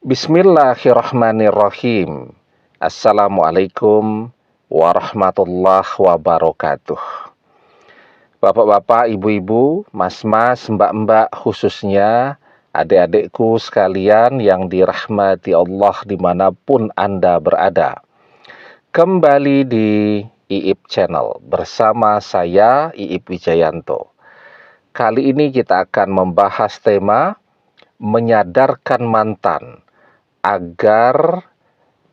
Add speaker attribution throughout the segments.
Speaker 1: Bismillahirrahmanirrahim. Assalamualaikum warahmatullahi wabarakatuh. Bapak-bapak, ibu-ibu, mas-mas, mbak-mbak, khususnya adik-adikku sekalian yang dirahmati Allah dimanapun Anda berada. Kembali di Iip Channel bersama saya Iip Wijayanto. Kali ini kita akan membahas tema menyadarkan mantan agar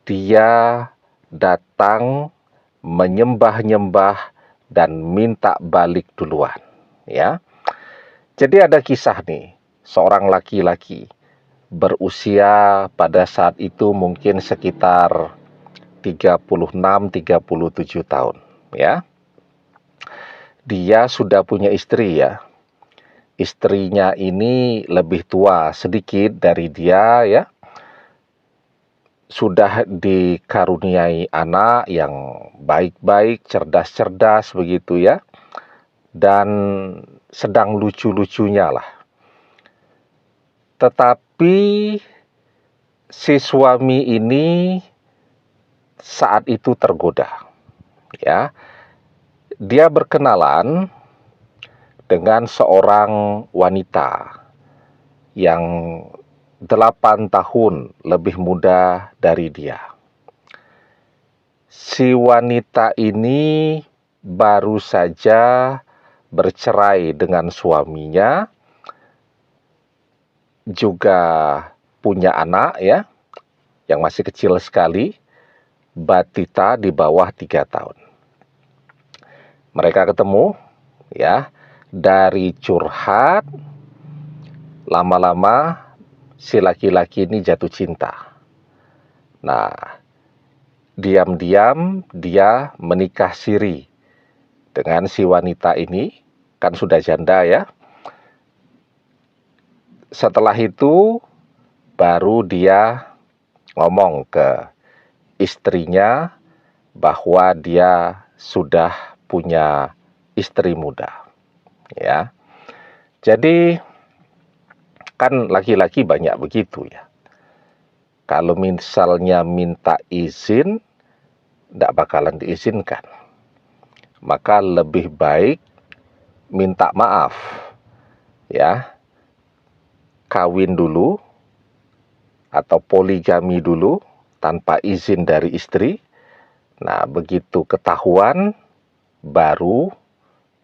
Speaker 1: dia datang menyembah-nyembah dan minta balik duluan, ya. Jadi ada kisah nih, seorang laki-laki berusia pada saat itu mungkin sekitar 36-37 tahun, ya. Dia sudah punya istri, ya. Istrinya ini lebih tua sedikit dari dia, ya. Sudah dikaruniai anak yang baik-baik, cerdas-cerdas begitu, ya. Dan sedang lucu-lucunya lah. Tetapi si suami ini saat itu tergoda, ya. Dia berkenalan dengan seorang wanita yang 8 tahun lebih muda dari dia. Si wanita ini baru saja bercerai dengan suaminya, juga punya anak, ya, yang masih kecil sekali, batita di bawah 3 tahun. Mereka ketemu, ya, dari curhat, lama-lama si laki-laki ini jatuh cinta. Nah, diam-diam dia menikah siri dengan si wanita ini, kan sudah janda, ya. Setelah itu baru dia ngomong ke istrinya bahwa dia sudah punya istri muda, ya. Jadi kan laki-laki banyak begitu, ya. Kalau misalnya minta izin, tidak bakalan diizinkan. Maka lebih baik minta maaf, ya. Kawin dulu atau poligami dulu tanpa izin dari istri. Nah, begitu ketahuan baru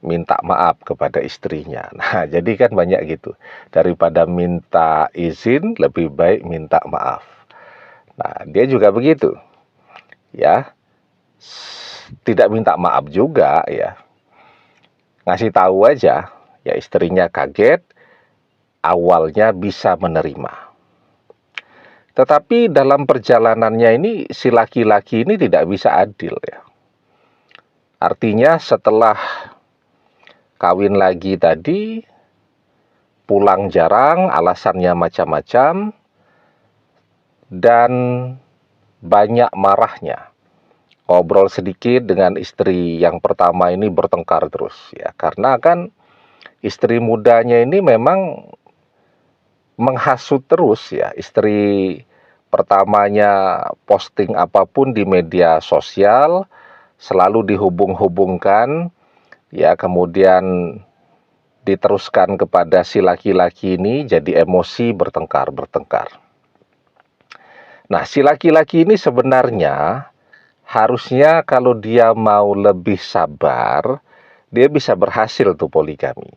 Speaker 1: minta maaf kepada istrinya. Nah, jadi kan banyak gitu. Daripada minta izin, lebih baik minta maaf. Nah, dia juga begitu, ya. Tidak minta maaf juga, ya. Ngasih tahu aja, ya, istrinya kaget, awalnya bisa menerima. Tetapi dalam perjalanannya ini, si laki-laki ini tidak bisa adil, ya. Artinya setelah kawin lagi tadi, pulang jarang, alasannya macam-macam, dan banyak marahnya. Ngobrol sedikit dengan istri yang pertama ini bertengkar terus, ya. Karena kan istri mudanya ini memang menghasut terus, ya. Istri pertamanya posting apapun di media sosial, selalu dihubung-hubungkan, ya, kemudian diteruskan kepada si laki-laki ini, jadi emosi, bertengkar. Nah, si laki-laki ini sebenarnya harusnya kalau dia mau lebih sabar, dia bisa berhasil tuh poligami.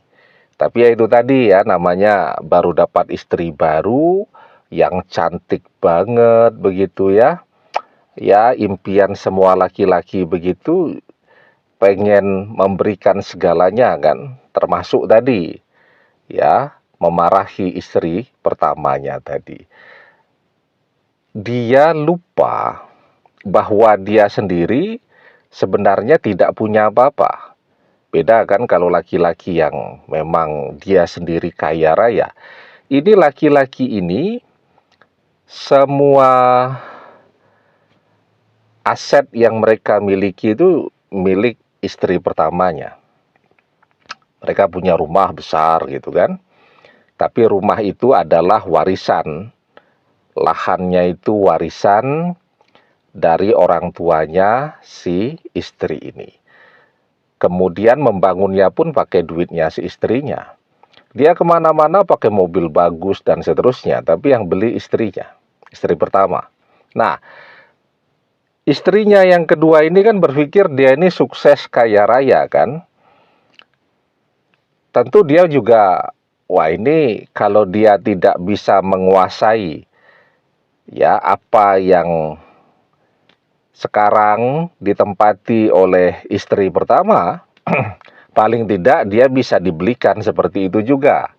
Speaker 1: Tapi ya itu tadi, ya, namanya baru dapat istri baru yang cantik banget begitu, ya. Ya, impian semua laki-laki begitu, pengen memberikan segalanya kan, termasuk tadi, ya, memarahi istri pertamanya tadi. Dia lupa bahwa dia sendiri sebenarnya tidak punya apa-apa. Beda kan kalau laki-laki yang memang dia sendiri kaya raya. Ini laki-laki ini semua aset yang mereka miliki itu milik istri pertamanya. Mereka punya rumah besar gitu kan. Tapi rumah itu adalah warisan lahannya itu warisan dari orang tuanya si istri ini. Kemudian membangunnya pun pakai duitnya si istrinya. Dia kemana-mana pakai mobil bagus dan seterusnya, tapi yang beli istrinya, istri pertama. Nah, istrinya yang kedua ini kan berpikir dia ini sukses kaya raya kan. Tentu dia juga, wah ini kalau dia tidak bisa menguasai ya apa yang sekarang ditempati oleh istri pertama, paling tidak dia bisa dibelikan seperti itu juga.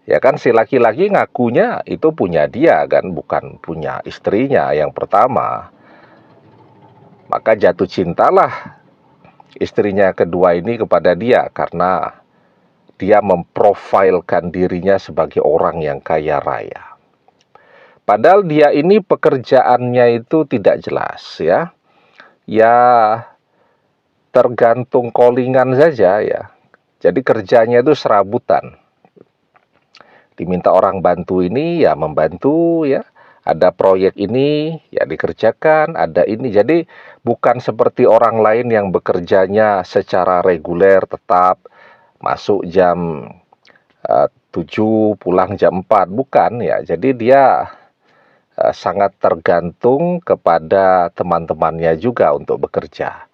Speaker 1: Ya kan si laki-laki ngakunya itu punya dia kan, bukan punya istrinya yang pertama. Maka jatuh cintalah istrinya kedua ini kepada dia karena dia memprofilkan dirinya sebagai orang yang kaya raya. Padahal dia ini pekerjaannya itu tidak jelas ya. Ya tergantung callingan saja ya. Jadi kerjanya itu serabutan. Diminta orang bantu ini ya membantu ya. Ada proyek ini ya dikerjakan, ada ini. Jadi bukan seperti orang lain yang bekerjanya secara reguler tetap masuk jam 7, pulang jam 4, bukan ya. Jadi dia sangat tergantung kepada teman-temannya juga untuk bekerja.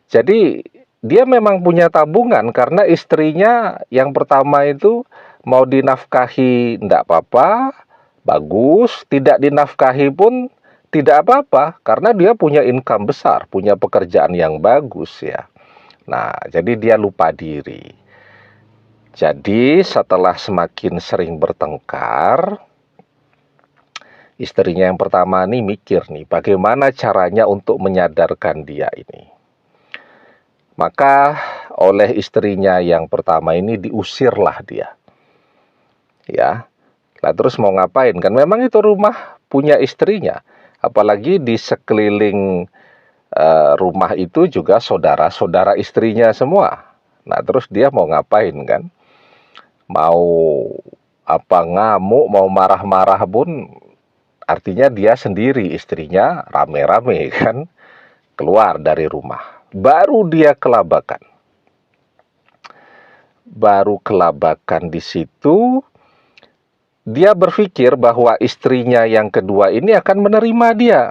Speaker 1: Jadi dia memang punya tabungan karena istrinya yang pertama itu mau dinafkahi tidak apa-apa, bagus, tidak dinafkahi pun tidak apa-apa karena dia punya income besar, punya pekerjaan yang bagus ya. Nah, jadi dia lupa diri. Jadi setelah semakin sering bertengkar, istrinya yang pertama nih mikir nih, bagaimana caranya untuk menyadarkan dia ini. Maka oleh istrinya yang pertama ini diusirlah dia. Ya. Lah terus mau ngapain? Kan memang itu rumah punya istrinya. Apalagi di sekeliling rumah itu juga saudara-saudara istrinya semua. Nah, terus dia mau ngapain kan? Mau apa ngamuk, mau marah-marah pun artinya dia sendiri, istrinya rame-rame kan keluar dari rumah. Baru dia kelabakan. Baru kelabakan di situ dia berpikir bahwa istrinya yang kedua ini akan menerima dia.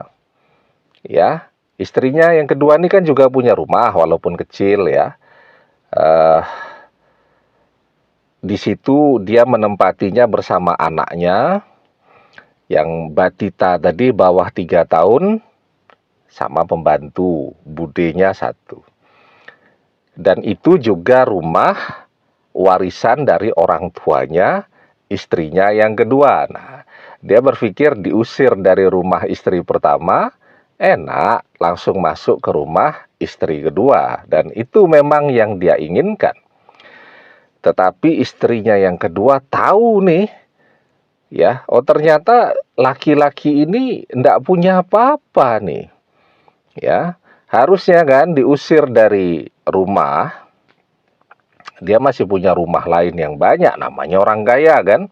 Speaker 1: Ya, istrinya yang kedua ini kan juga punya rumah walaupun kecil ya. Di situ dia menempatinya bersama anaknya yang batita tadi bawah 3 tahun sama pembantu, budenya 1. Dan itu juga rumah warisan dari orang tuanya, istrinya yang kedua. Nah, dia berpikir diusir dari rumah istri pertama, enak langsung masuk ke rumah istri kedua. Dan itu memang yang dia inginkan. Tetapi istrinya yang kedua tahu nih, ya, oh ternyata laki-laki ini tidak punya apa-apa nih. Ya, harusnya kan diusir dari rumah. Dia masih punya rumah lain yang banyak, namanya orang kaya kan.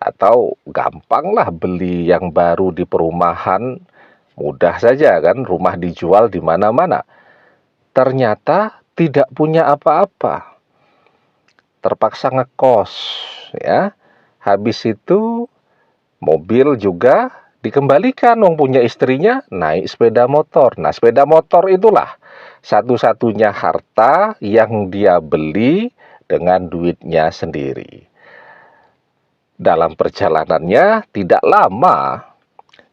Speaker 1: Atau gampang lah beli yang baru di perumahan, mudah saja kan, rumah dijual di mana-mana. Ternyata tidak punya apa-apa. Terpaksa ngekos, ya. Habis itu mobil juga dikembalikan, wong punya istrinya naik sepeda motor. Nah, sepeda motor itulah satu-satunya harta yang dia beli dengan duitnya sendiri. Dalam perjalanannya tidak lama,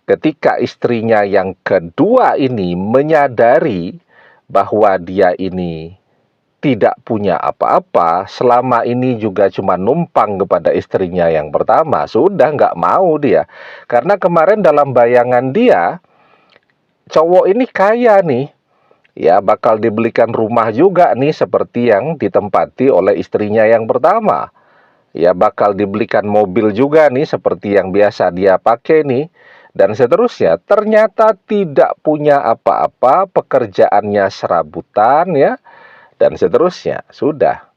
Speaker 1: ketika istrinya yang kedua ini menyadari bahwa dia ini tidak punya apa-apa, selama ini juga cuma numpang kepada istrinya yang pertama, sudah nggak mau dia. Karena kemarin dalam bayangan dia, cowok ini kaya nih, ya bakal dibelikan rumah juga nih seperti yang ditempati oleh istrinya yang pertama. Ya bakal dibelikan mobil juga nih seperti yang biasa dia pakai nih. Dan seterusnya, ternyata tidak punya apa-apa, pekerjaannya serabutan ya. Dan seterusnya, sudah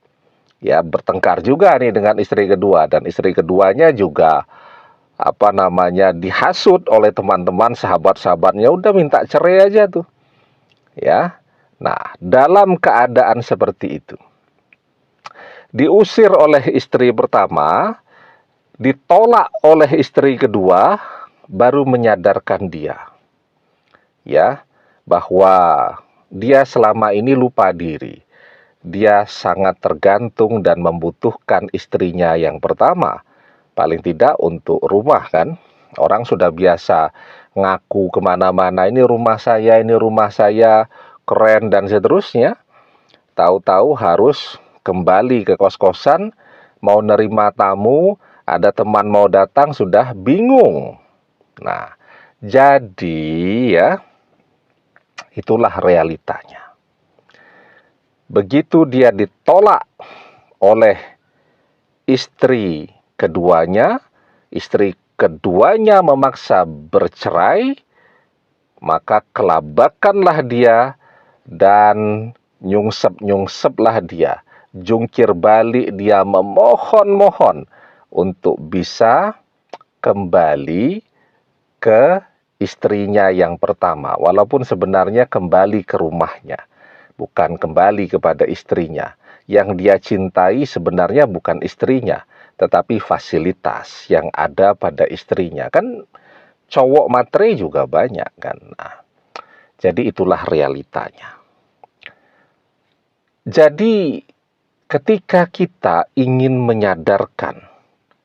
Speaker 1: ya bertengkar juga nih dengan istri kedua. Dan istri keduanya juga dihasut oleh teman-teman sahabat-sahabatnya, udah minta cerai aja tuh. Ya. Nah, dalam keadaan seperti itu, diusir oleh istri pertama, ditolak oleh istri kedua, baru menyadarkan dia, ya, bahwa dia selama ini lupa diri. Dia sangat tergantung dan membutuhkan istrinya yang pertama, paling tidak untuk rumah kan. Orang sudah biasa ngaku kemana-mana, ini rumah saya, keren dan seterusnya. Tahu-tahu harus kembali ke kos-kosan, mau nerima tamu, ada teman mau datang, sudah bingung. Nah, jadi ya, itulah realitanya. Begitu dia ditolak oleh istri keduanya memaksa bercerai, maka kelabakanlah dia dan nyungsep-nyungseplah dia, jungkir balik dia, memohon-mohon untuk bisa kembali ke istrinya yang pertama, walaupun sebenarnya kembali ke rumahnya, bukan kembali kepada istrinya. Yang dia cintai sebenarnya bukan istrinya, tetapi fasilitas yang ada pada istrinya. Kan cowok matre juga banyak kan. Nah, jadi itulah realitanya. Jadi ketika kita ingin menyadarkan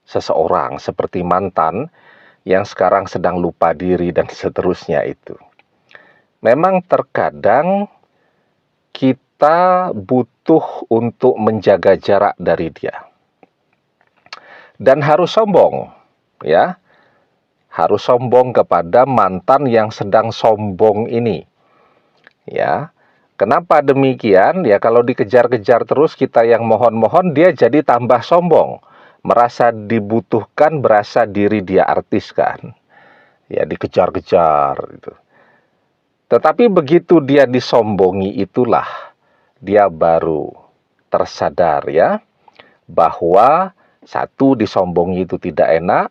Speaker 1: seseorang seperti mantan yang sekarang sedang lupa diri dan seterusnya itu, memang terkadang kita butuh untuk menjaga jarak dari dia. Dan harus sombong, ya. Harus sombong kepada mantan yang sedang sombong ini. Ya. Kenapa demikian? Ya, kalau dikejar-kejar terus kita yang mohon-mohon, dia jadi tambah sombong. Merasa dibutuhkan, berasa diri dia artis kan. Ya, dikejar-kejar gitu. Tetapi begitu dia disombongi, itulah dia baru tersadar ya, bahwa satu, disombongi itu tidak enak.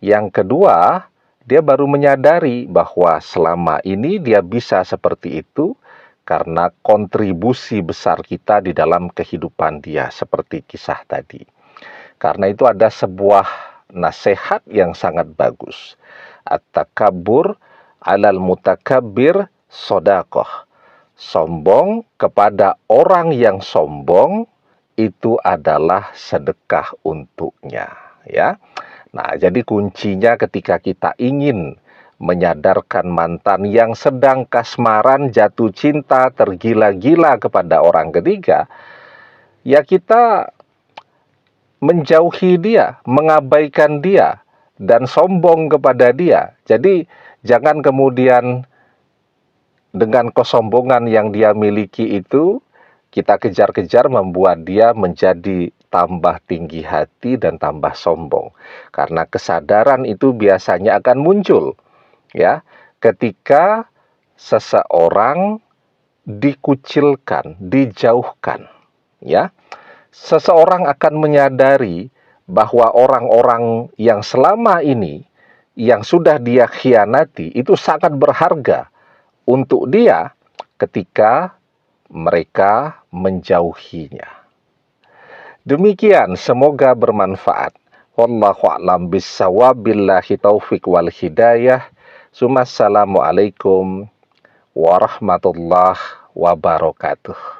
Speaker 1: Yang kedua, dia baru menyadari bahwa selama ini dia bisa seperti itu karena kontribusi besar kita di dalam kehidupan dia, seperti kisah tadi. Karena itu ada sebuah nasihat yang sangat bagus. At-takabbur alal mutakabbir sodakoh. Sombong kepada orang yang sombong itu adalah sedekah untuknya, ya. Nah, jadi kuncinya ketika kita ingin menyadarkan mantan yang sedang kasmaran, jatuh cinta, tergila-gila kepada orang ketiga, ya kita menjauhi dia, mengabaikan dia, dan sombong kepada dia. Jadi jangan kemudian dengan kesombongan yang dia miliki itu, kita kejar-kejar membuat dia menjadi tambah tinggi hati dan tambah sombong. Karena kesadaran itu biasanya akan muncul, ya, ketika seseorang dikucilkan, dijauhkan, ya. Seseorang akan menyadari bahwa orang-orang yang selama ini yang sudah dia khianati itu sangat berharga untuk dia ketika mereka menjauhinya. Demikian, semoga bermanfaat. Wallahu a'lam bishawab, billahi taufik wal hidayah. Assalamualaikum warahmatullahi wabarakatuh.